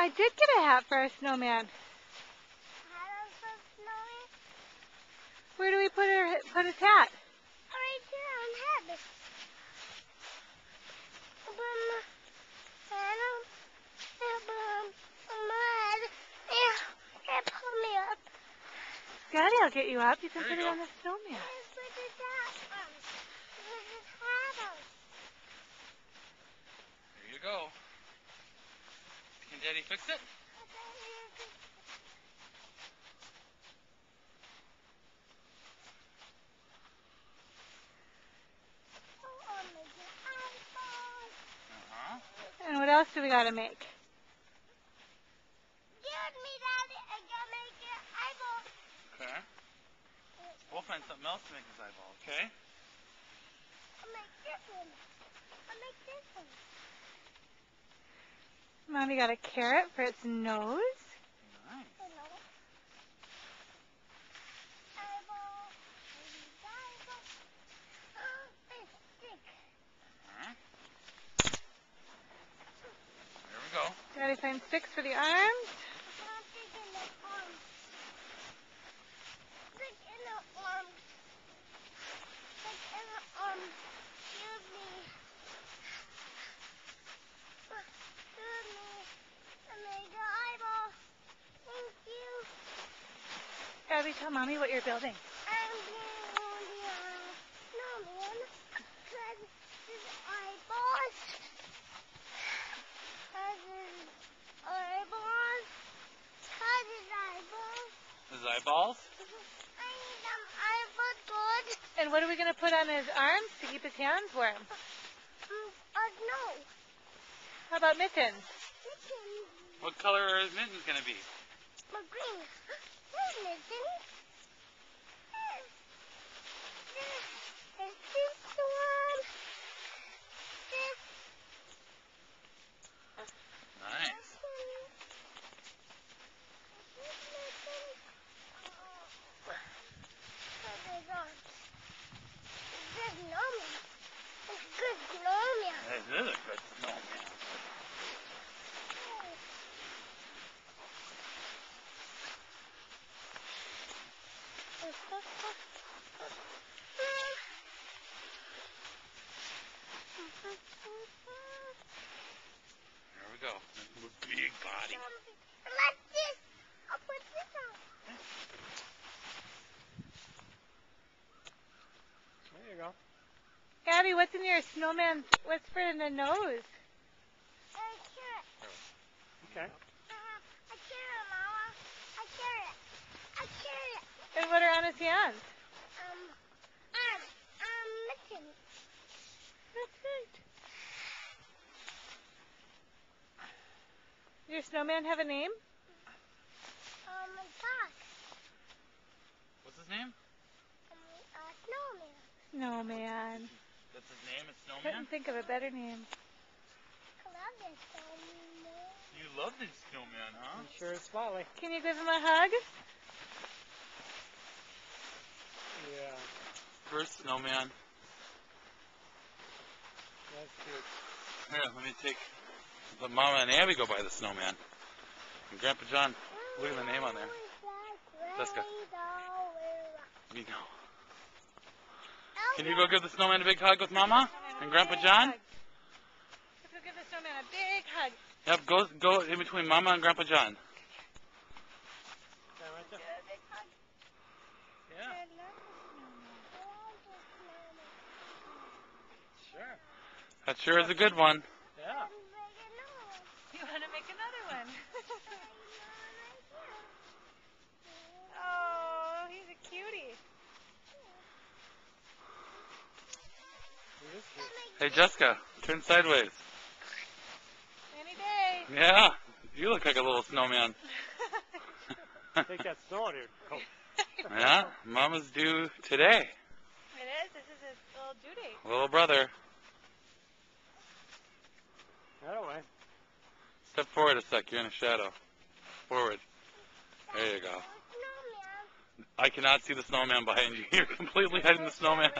I did get a hat for our snowman. Where do we put his hat? Right there on head. Pull me up. Daddy, I'll get you up. You can put it on the snowman. There you go. Can Daddy fix it? And what else do we gotta make? Give me that. I gotta make your eyeball. Okay. We'll find something else to make his eyeball, okay? I'll make this one. I'll make this one. Mommy got a carrot for its nose. Nice. Eyeball. Eyeball. It's stick. There we go. Daddy finds sticks for the arms. Stick in the arm. Stick in the arm. Stick in the arm. Excuse me. Excuse me. I made the eyeball. Thank you. Abby, tell Mommy what you're building. I'm being on the snowman because his eyeballs. His eyeballs? I need them eyeballs good. And what are we gonna put on his arms to keep his hands warm? No. How about mittens? Mittens. What color are his mittens going to be? Green. There's mittens. There's this one. This. Nice. Good snowman. That is a good snowman. There we go. Big body. Like this. I'll put this on. There you go. Abby, what's in your snowman? What's for the nose? A carrot. Okay. A carrot, Mama. A carrot. A carrot. And what are on his hands? Mittens. That's right. Your snowman have a name? Dog. What's his name? Snowman. Snowman. That's his name? It's Snowman? Couldn't think of a better name. I love this snowman. You love this snowman, huh? You sure it's Molly. Can you give him a hug? Yeah. First snowman. That's cute. Here, let Mama and Abby go by the snowman. And Grandpa John, look at the name on there. Jessica. You go. Can you go give the snowman a big hug with Mama and Grandpa John? Let's go give the snowman a big hug. Yep, go in between Mama and Grandpa John. Okay, right there. A big hug. Yeah. I love the snowman. Sure. That sure is a good one. Yeah. You want to make another one? Oh, he's a cutie. He is cute. Hey, Jessica, turn sideways. Any day. Yeah, you look like a little snowman. Take that snow out of your coat. Yeah, Mama's due today. It is. This is his little due date. Little brother. That way. Step forward a sec, you're in a shadow. Forward. There you go. I cannot see the snowman behind you. You're completely hiding the snowman.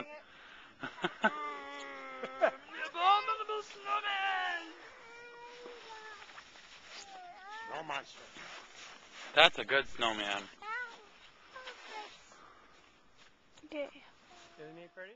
No Snow monster. That's a good snowman. Now, perfect. Okay. Isn't he pretty?